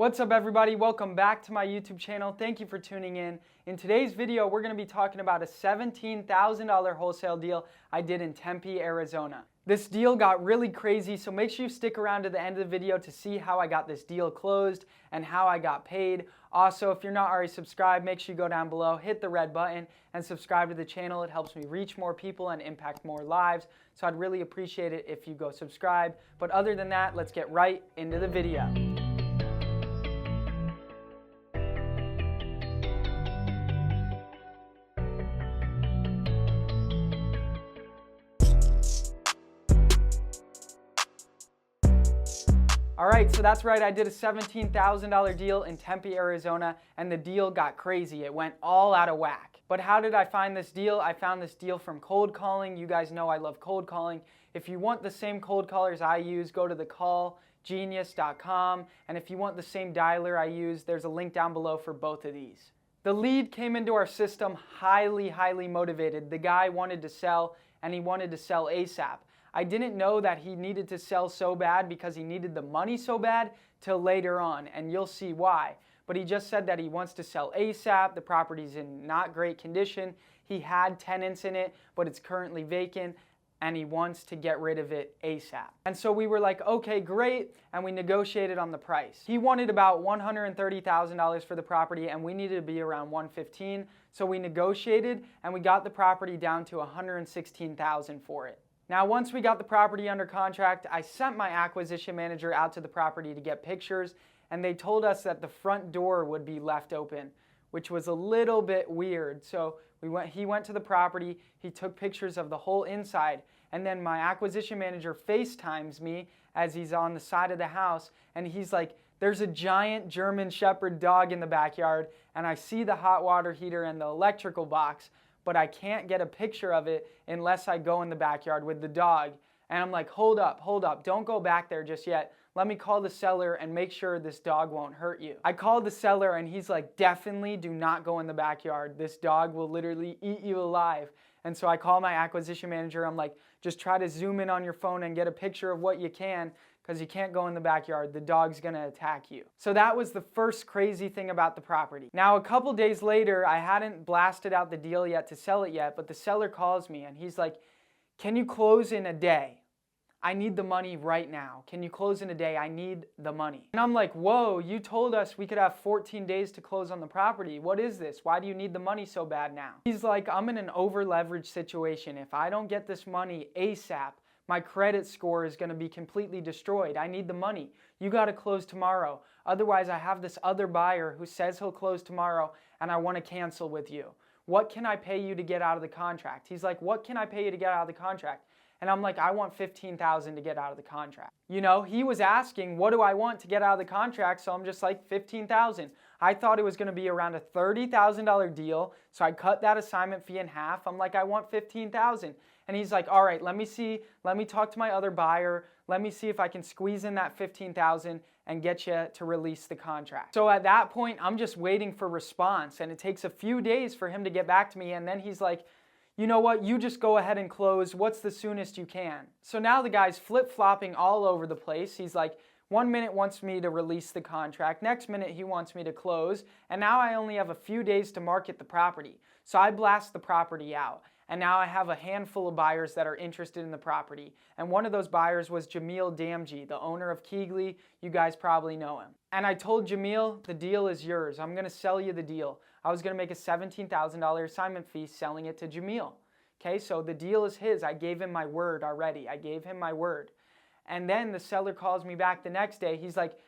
What's up everybody? Welcome back to my YouTube channel. Thank you for tuning in. In today's video, we're going to be talking about a $17,000 wholesale deal I did in Tempe, Arizona. This deal got really crazy, so make sure you stick around to the end of the video to see how I got this deal closed and how I got paid. Also, if you're not already subscribed, make sure you go down below, hit the red button, and subscribe to the channel. It helps me reach more people and impact more lives, so I'd really appreciate it if you go subscribe. But other than that, let's get right into the video. Alright, so that's right, I did a $17,000 deal in Tempe, Arizona, and the deal got crazy. It went all out of whack. But how did I find this deal? I found this deal from cold calling. You guys know I love cold calling. If you want the same cold callers I use, go to thecallgenius.com, and if you want the same dialer I use, there's a link down below for both of these. The lead came into our system highly motivated. The guy wanted to sell, and he wanted to sell ASAP. I didn't know that he needed to sell so bad because he needed the money so bad till later on, and you'll see why. But he just said that he wants to sell ASAP. The property's in not great condition. He had tenants in it, but it's currently vacant, and he wants to get rid of it ASAP. And so we were like, okay, great, and we negotiated on the price. He wanted about $130,000 for the property, and we needed to be around $115,000. So we negotiated, and we got the property down to $116,000 for it. Now, once we got the property under contract, I sent my acquisition manager out to the property to get pictures, and they told us that the front door would be left open, which was a little bit weird. So he went to the property, he took pictures of the whole inside, and then my acquisition manager FaceTimes me as he's on the side of the house, and he's like, there's a giant German Shepherd dog in the backyard, and I see the hot water heater and the electrical box, but I can't get a picture of it unless I go in the backyard with the dog. And I'm like, hold up, don't go back there just yet. Let me call the seller and make sure this dog won't hurt you. I called the seller and he's like, definitely do not go in the backyard. This dog will literally eat you alive. And so I call my acquisition manager. I'm like, just try to zoom in on your phone and get a picture of what you can, because you can't go in the backyard. The dog's gonna attack you. So that was the first crazy thing about the property. Now, a couple days later, I hadn't blasted out the deal yet to sell it yet, but the seller calls me and he's like, can you close in a day? I need the money right now. Can you close in a day? I need the money. And I'm like, whoa, you told us we could have 14 days to close on the property. What is this? Why do you need the money so bad now? He's like, I'm in an over-leveraged situation. If I don't get this money ASAP, my credit score is going to be completely destroyed. I need the money. You got to close tomorrow. Otherwise, I have this other buyer who says he'll close tomorrow, and I want to cancel with you. What can I pay you to get out of the contract? He's like, what can I pay you to get out of the contract? And I'm like, I want $15,000 to get out of the contract. You know, he was asking, what do I want to get out of the contract? So I'm just like, $15,000. I thought it was going to be around a $30,000 deal. So I cut that assignment fee in half. I'm like, I want $15,000. And he's like, all right, let me see. Let me talk to my other buyer. Let me see if I can squeeze in that $15,000 and get you to release the contract. So at that point, I'm just waiting for response. And it takes a few days for him to get back to me. And then he's like, you know what, you just go ahead and close. What's the soonest you can? So now the guy's flip-flopping all over the place. He's like, 1 minute wants me to release the contract, next minute he wants me to close, and now I only have a few days to market the property. So I blast the property out, and now I have a handful of buyers that are interested in the property. And one of those buyers was Jamil Damji, the owner of Keegley. You guys probably know him. And I told Jamil, the deal is yours. I'm gonna sell you the deal. I was gonna make a $17,000 assignment fee selling it to Jamil. Okay, so the deal is his. I gave him my word already. I gave him my word. And then the seller calls me back the next day. He's like,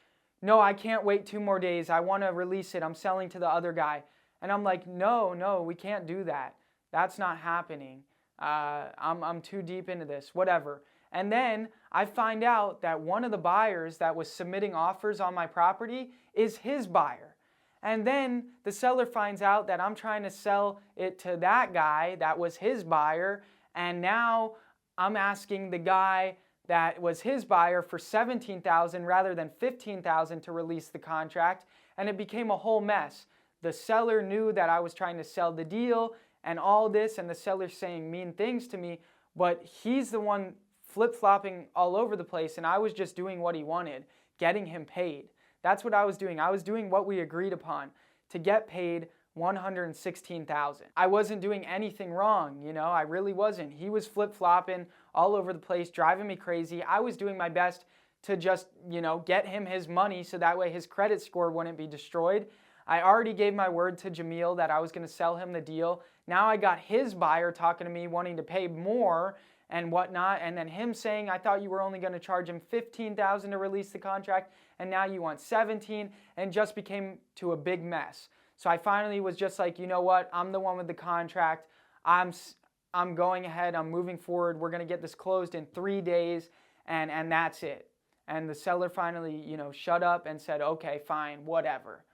no, I can't wait 2 more days. I wanna release it. I'm selling to the other guy. And I'm like, no, we can't do that. That's not happening. I'm too deep into this, whatever. And then I find out that one of the buyers that was submitting offers on my property is his buyer. And then the seller finds out that I'm trying to sell it to that guy that was his buyer, and now I'm asking the guy that was his buyer for $17,000 rather than $15,000 to release the contract, and it became a whole mess. The seller knew that I was trying to sell the deal and all this, and the seller's saying mean things to me, but he's the one flip-flopping all over the place, and I was just doing what he wanted, getting him paid. That's what I was doing. I was doing what we agreed upon to get paid $116,000. I wasn't doing anything wrong, you know, I really wasn't. He was flip-flopping all over the place, driving me crazy. I was doing my best to just, you know, get him his money so that way his credit score wouldn't be destroyed. I already gave my word to Jamil that I was going to sell him the deal. Now I got his buyer talking to me wanting to pay more and whatnot, and then him saying, I thought you were only going to charge him $15,000 to release the contract, and now you want $17,000, and just became to a big mess. So I finally was just like, you know what, I'm the one with the contract. I'm going ahead, I'm moving forward. We're going to get this closed in 3 days, and that's it. And the seller finally, you know, shut up and said, okay, fine, whatever.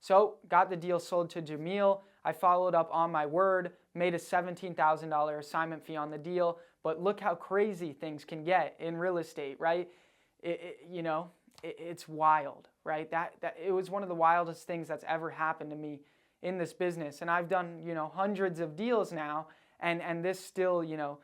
So got the deal sold to Jamil. I followed up on my word, made a $17,000 assignment fee on the deal. But look how crazy things can get in real estate, right? It's wild, right? That it was one of the wildest things that's ever happened to me in this business. And I've done, you know, hundreds of deals now, and this still, you know,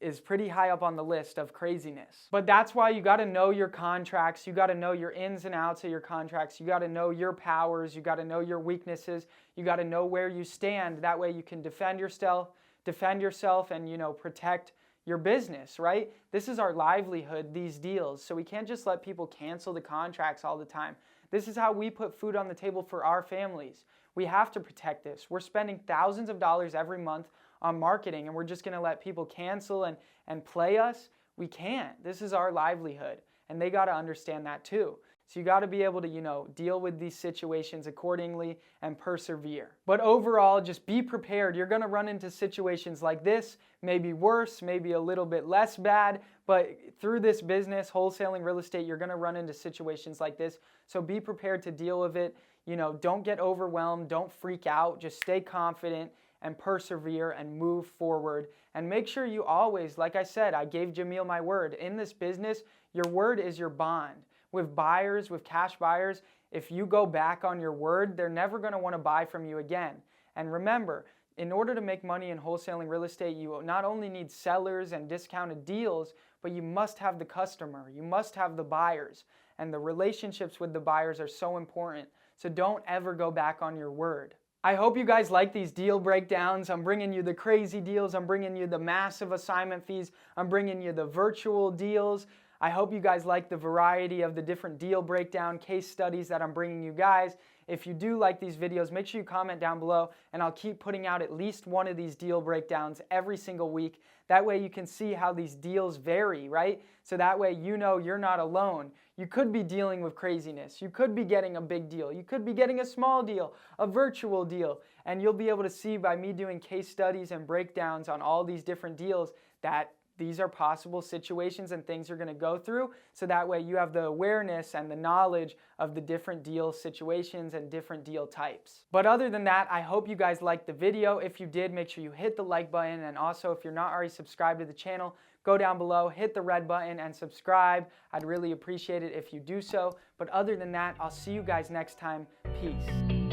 is pretty high up on the list of craziness. But that's why you got to know your contracts. You got to know your ins and outs of your contracts. You got to know your powers. You got to know your weaknesses. You got to know where you stand. That way you can defend yourself, and, you know, protect your business, right? This is our livelihood, these deals. So we can't just let people cancel the contracts all the time. This is how we put food on the table for our families. We have to protect this. We're spending thousands of dollars every month on marketing, and we're just going to let people cancel and play us? We can't. This is our livelihood, and they got to understand that too. So you got to be able to, you know, deal with these situations accordingly and persevere. But overall, just be prepared. You're going to run into situations like this, maybe worse, maybe a little bit less bad, but through this business, wholesaling real estate, you're going to run into situations like this. So be prepared to deal with it. You know, don't get overwhelmed, don't freak out, just stay confident and persevere and move forward. And make sure you always, like I said, I gave Jamil my word. In this business, your word is your bond. With buyers, with cash buyers, if you go back on your word, they're never going to want to buy from you again. And remember, in order to make money in wholesaling real estate, you not only need sellers and discounted deals, but you must have the customer. You must have the buyers. And the relationships with the buyers are so important. So don't ever go back on your word. I hope you guys like these deal breakdowns. I'm bringing you the crazy deals. I'm bringing you the massive assignment fees. I'm bringing you the virtual deals. I hope you guys like the variety of the different deal breakdown case studies that I'm bringing you guys. If you do like these videos, make sure you comment down below, and I'll keep putting out at least one of these deal breakdowns every single week. That way you can see how these deals vary, right? So that way you know you're not alone. You could be dealing with craziness. You could be getting a big deal. You could be getting a small deal, a virtual deal. And you'll be able to see by me doing case studies and breakdowns on all these different deals that these are possible situations and things you're going to go through. So that way you have the awareness and the knowledge of the different deal situations and different deal types. But other than that, I hope you guys liked the video. If you did, make sure you hit the like button. And also, if you're not already subscribed to the channel, go down below, hit the red button and subscribe. I'd really appreciate it if you do so. But other than that, I'll see you guys next time. Peace.